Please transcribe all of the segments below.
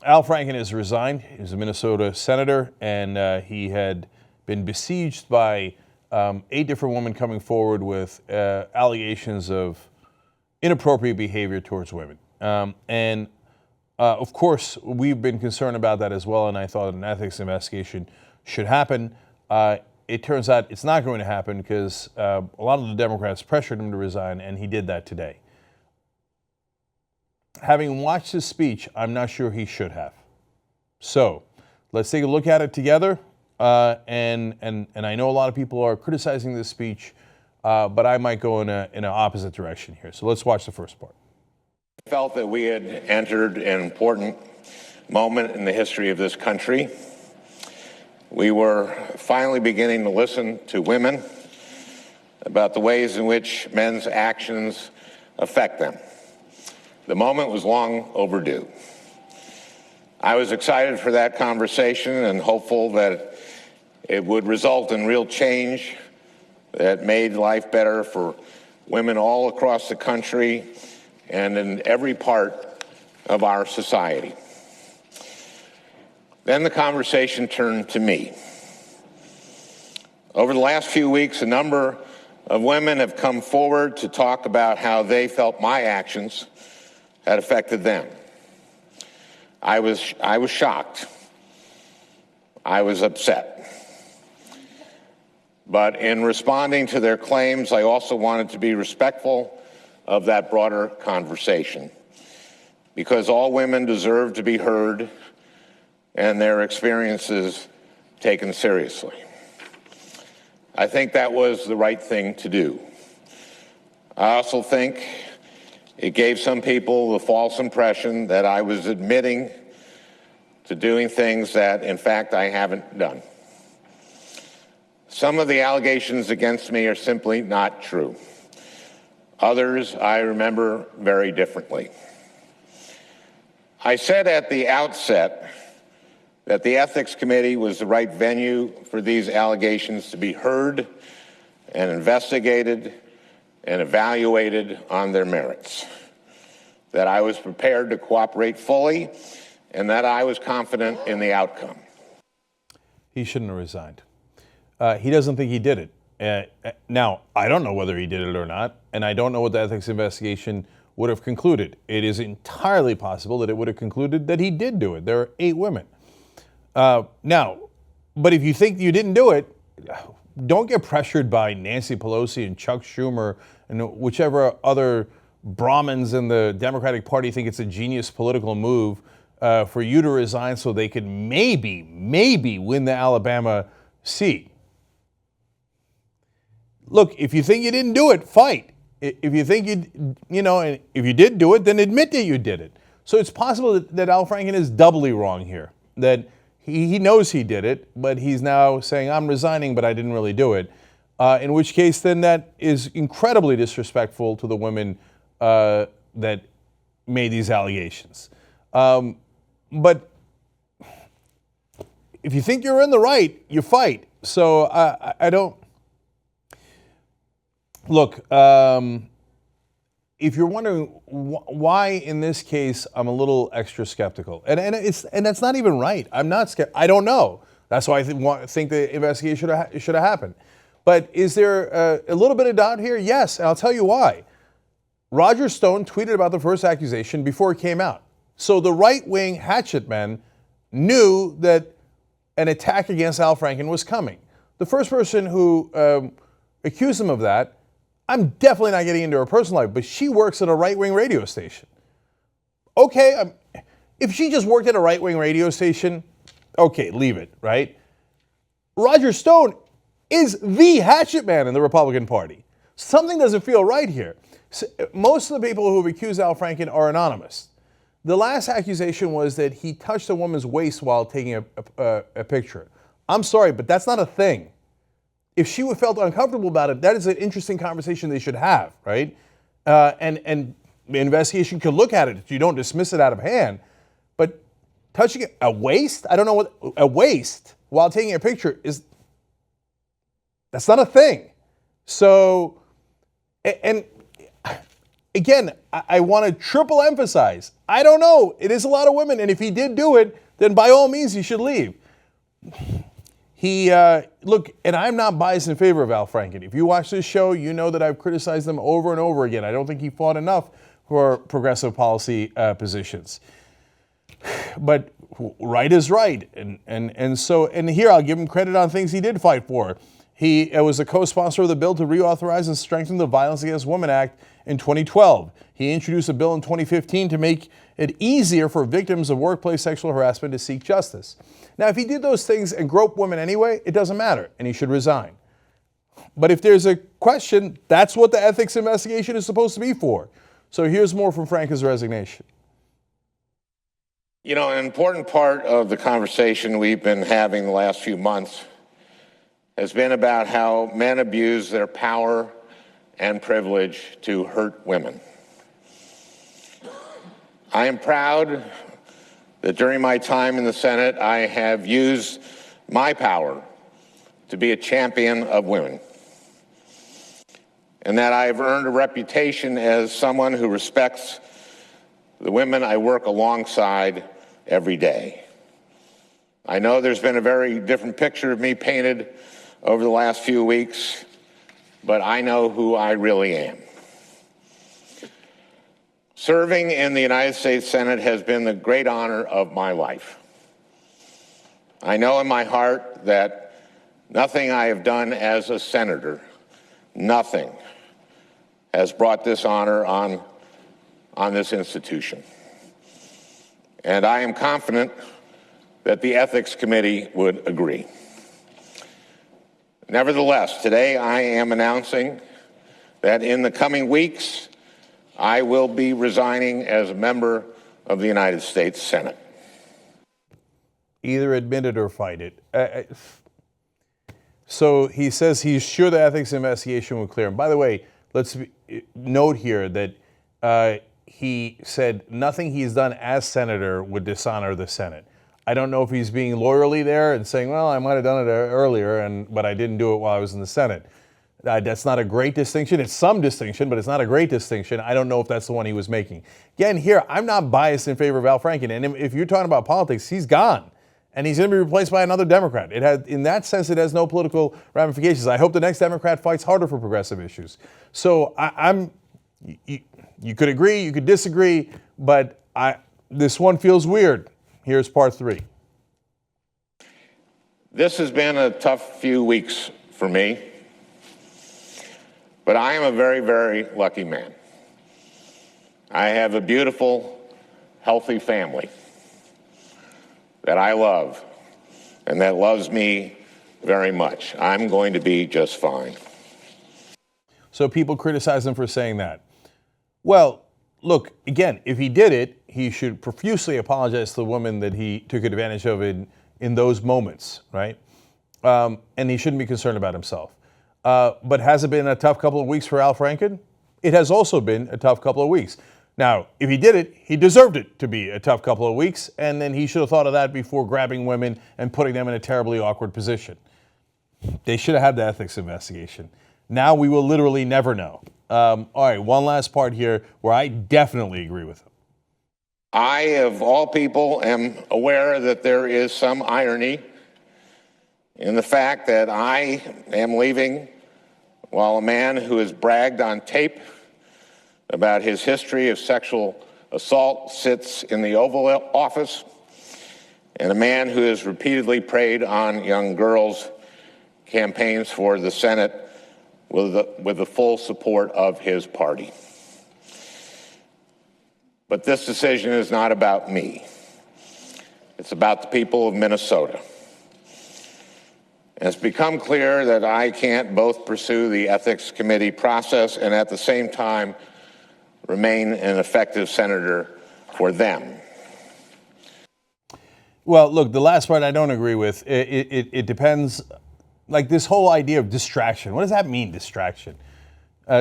Al Franken has resigned. He's a Minnesota senator, and he had been besieged by 8 different women coming forward with allegations of inappropriate behavior towards women. Of course, we've been concerned about that as well, and I thought an ethics investigation should happen. It turns out it's not going to happen because a lot of the Democrats pressured him to resign, and he did that today. Having watched his speech, I'm not sure he should have. So let's take a look at it together. And I know a lot of people are criticizing this speech, but I might go in an opposite direction here. So let's watch the first part. I felt that we had entered an important moment in the history of this country. We were finally beginning to listen to women about the ways in which men's actions affect them. The moment was long overdue. I was excited for that conversation and hopeful that it would result in real change that made life better for women all across the country and in every part of our society. Then the conversation turned to me. Over the last few weeks, a number of women have come forward to talk about how they felt my actions had affected them. I was shocked. I was upset. But in responding to their claims, I also wanted to be respectful of that broader conversation, because all women deserve to be heard and their experiences taken seriously. I think that was the right thing to do. I also think it gave some people the false impression that I was admitting to doing things that, in fact, I haven't done. Some of the allegations against me are simply not true. Others I remember very differently. I said at the outset that the Ethics Committee was the right venue for these allegations to be heard and investigated and evaluated on their merits, that I was prepared to cooperate fully, and that I was confident in the outcome. He shouldn't have resigned. He doesn't think he did it. Now, I don't know whether he did it or not, and I don't know what the ethics investigation would have concluded. It is entirely possible that it would have concluded that he did do it. There are 8 women. Now, but if you think you didn't do it, don't get pressured by Nancy Pelosi and Chuck Schumer and whichever other Brahmins in the Democratic Party think it's a genius political move for you to resign so they could maybe win the Alabama seat. Look, if you think you didn't do it, fight. If you think and if you did do it, then admit that you did it. So it's possible that Al Franken is doubly wrong here, that he knows he did it, but he's now saying, I'm resigning, but I didn't really do it. In which case, then that is incredibly disrespectful to the women that made these allegations. But if you think you're in the right, you fight. So I don't. Look, if you're wondering why in this case I'm a little extra skeptical, and that's not even right. I'm not skeptical. I don't know. That's why I think the investigation should have happened. But is there a little bit of doubt here? Yes, and I'll tell you why. Roger Stone tweeted about the first accusation before it came out. So the right-wing hatchet men knew that an attack against Al Franken was coming. The first person who accused him of that, I'm definitely not getting into her personal life, but she works at a right-wing radio station. Okay, if she just worked at a right-wing radio station, okay, leave it, right? Roger Stone is the hatchet man in the Republican Party. Something doesn't feel right here. Most of the people who have accused Al Franken are anonymous. The last accusation was that he touched a woman's waist while taking a picture. I'm sorry, but that's not a thing. If she felt uncomfortable about it, that is an interesting conversation they should have, right? And the investigation could look at it. You don't dismiss it out of hand. But touching a waist, I don't know what a waist while taking a picture is. That's not a thing. So, and again, I want to triple emphasize, I don't know. It is a lot of women, and if he did do it, then by all means he should leave. Look, and I'm not biased in favor of Al Franken. If you watch this show, you know that I've criticized him over and over again. I don't think he fought enough for progressive policy positions. But right is right, and here I'll give him credit on things he did fight for. He was a co-sponsor of the bill to reauthorize and strengthen the Violence Against Women Act in 2012. He introduced a bill in 2015 to make it easier for victims of workplace sexual harassment to seek justice. Now, if he did those things and groped women anyway, it doesn't matter, and he should resign. But if there's a question, that's what the ethics investigation is supposed to be for. So here's more from Franken's resignation. You know, an important part of the conversation we've been having the last few months has been about how men abuse their power and privilege to hurt women. I am proud that during my time in the Senate, I have used my power to be a champion of women, and that I have earned a reputation as someone who respects the women I work alongside every day. I know there's been a very different picture of me painted over the last few weeks, but I know who I really am. Serving in the United States Senate has been the great honor of my life. I know in my heart that nothing I have done as a senator, nothing, has brought this honor on this institution. And I am confident that the Ethics Committee would agree. Nevertheless, today I am announcing that in the coming weeks, I will be resigning as a member of the United States Senate. Either admit it or fight it. So he says he's sure the ethics investigation will clear him. By the way, let's note here that he said nothing he's done as senator would dishonor the Senate. I don't know if he's being lawyerly there and saying, well, I might have done it earlier, but I didn't do it while I was in the Senate. That's not a great distinction. It's some distinction, but it's not a great distinction. I don't know if that's the one he was making. Again, here, I'm not biased in favor of Al Franken. And if you're talking about politics, he's gone. And he's going to be replaced by another Democrat. In that sense, it has no political ramifications. I hope the next Democrat fights harder for progressive issues. So you could agree, you could disagree, but this one feels weird. Here's part 3. This has been a tough few weeks for me, but I am a very, very lucky man. I have a beautiful, healthy family that I love and that loves me very much. I'm going to be just fine. So people criticize him for saying that. Well, look, again, if he did it, he should profusely apologize to the woman that he took advantage of in those moments, right? And he shouldn't be concerned about himself. But has it been a tough couple of weeks for Al Franken? It has also been a tough couple of weeks. Now, if he did it, he deserved it to be a tough couple of weeks, and then he should have thought of that before grabbing women and putting them in a terribly awkward position. They should have had the ethics investigation. Now we will literally never know. All right, one last part here where I definitely agree with him. I, of all people, am aware that there is some irony in the fact that I am leaving while a man who has bragged on tape about his history of sexual assault sits in the Oval Office, and a man who has repeatedly preyed on young girls campaigns for the Senate with the full support of his party. But this decision is not about me. It's about the people of Minnesota. And it's become clear that I can't both pursue the Ethics Committee process and at the same time remain an effective senator for them. Well, look, the last part I don't agree with. It depends, like this whole idea of distraction. What does that mean, distraction?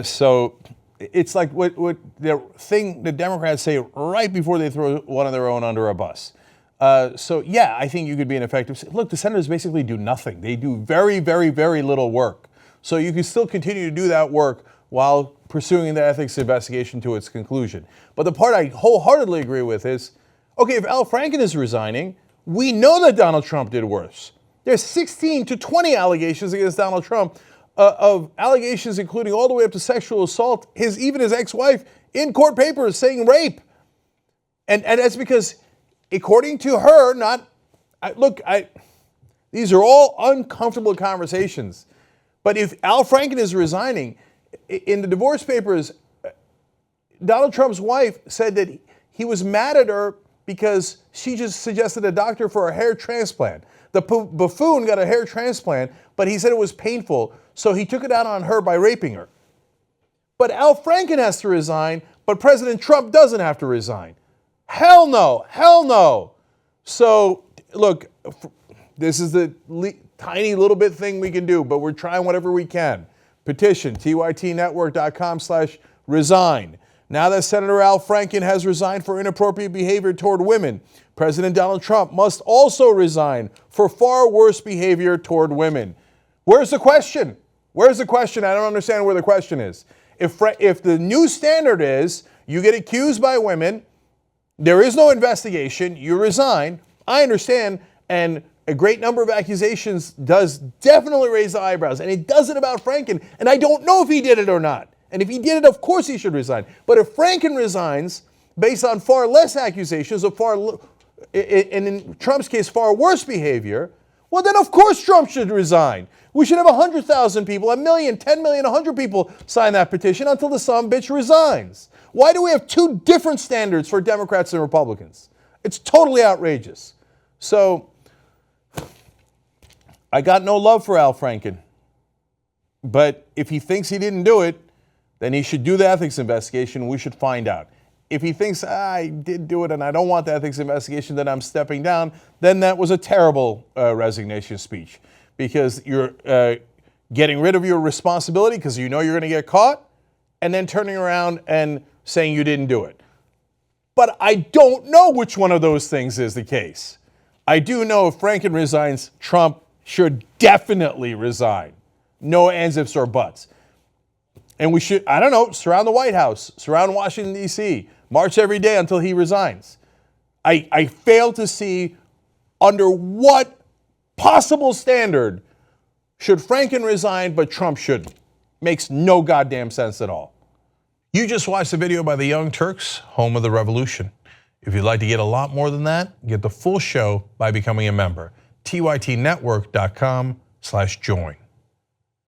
So it's like what the thing the Democrats say right before they throw one of their own under a bus. So yeah, I think you could be an effective. Look, the senators basically do nothing. They do very, very, very little work. So you can still continue to do that work while pursuing the ethics investigation to its conclusion. But the part I wholeheartedly agree with is, okay, if Al Franken is resigning, we know that Donald Trump did worse. There's 16 to 20 allegations against Donald Trump, of allegations including all the way up to sexual assault, even his ex-wife in court papers saying rape. And that's because, according to her, these are all uncomfortable conversations. But if Al Franken is resigning, in the divorce papers, Donald Trump's wife said that he was mad at her because she just suggested a doctor for a hair transplant. The buffoon got a hair transplant, but he said it was painful, so he took it out on her by raping her. But Al Franken has to resign, but President Trump doesn't have to resign. Hell no, hell no. So, look, this is the tiny little bit thing we can do, but we're trying whatever we can. Petition, tytnetwork.com/resign. Now that Senator Al Franken has resigned for inappropriate behavior toward women, President Donald Trump must also resign for far worse behavior toward women. Where's the question? Where's the question? I don't understand where the question is. If the new standard is you get accused by women, there is no investigation, you resign, I understand, and a great number of accusations does definitely raise the eyebrows, and it does it about Franken, and I don't know if he did it or not. And if he did it, of course he should resign. But if Franken resigns based on far less accusations of and in Trump's case, far worse behavior, well, then of course Trump should resign. We should have 100,000 people, 1 million, 10 million, 100 people sign that petition until the sumbitch resigns. Why do we have two different standards for Democrats and Republicans? It's totally outrageous. So, I got no love for Al Franken. But if he thinks he didn't do it, then he should do the ethics investigation. We should find out. If he thinks, I did do it and I don't want the ethics investigation, then I'm stepping down, then that was a terrible resignation speech. Because you're getting rid of your responsibility because you know you're going to get caught, and then turning around and saying you didn't do it. But I don't know which one of those things is the case. I do know if Franken resigns, Trump should definitely resign. No ands, ifs, or buts. And we should, I don't know, surround the White House, surround Washington, D.C., march every day until he resigns. I fail to see under what possible standard should Franken resign, but Trump shouldn't. Makes no goddamn sense at all. You just watched a video by the Young Turks, home of the revolution. If you'd like to get a lot more than that, get the full show by becoming a member. tytnetwork.com/join.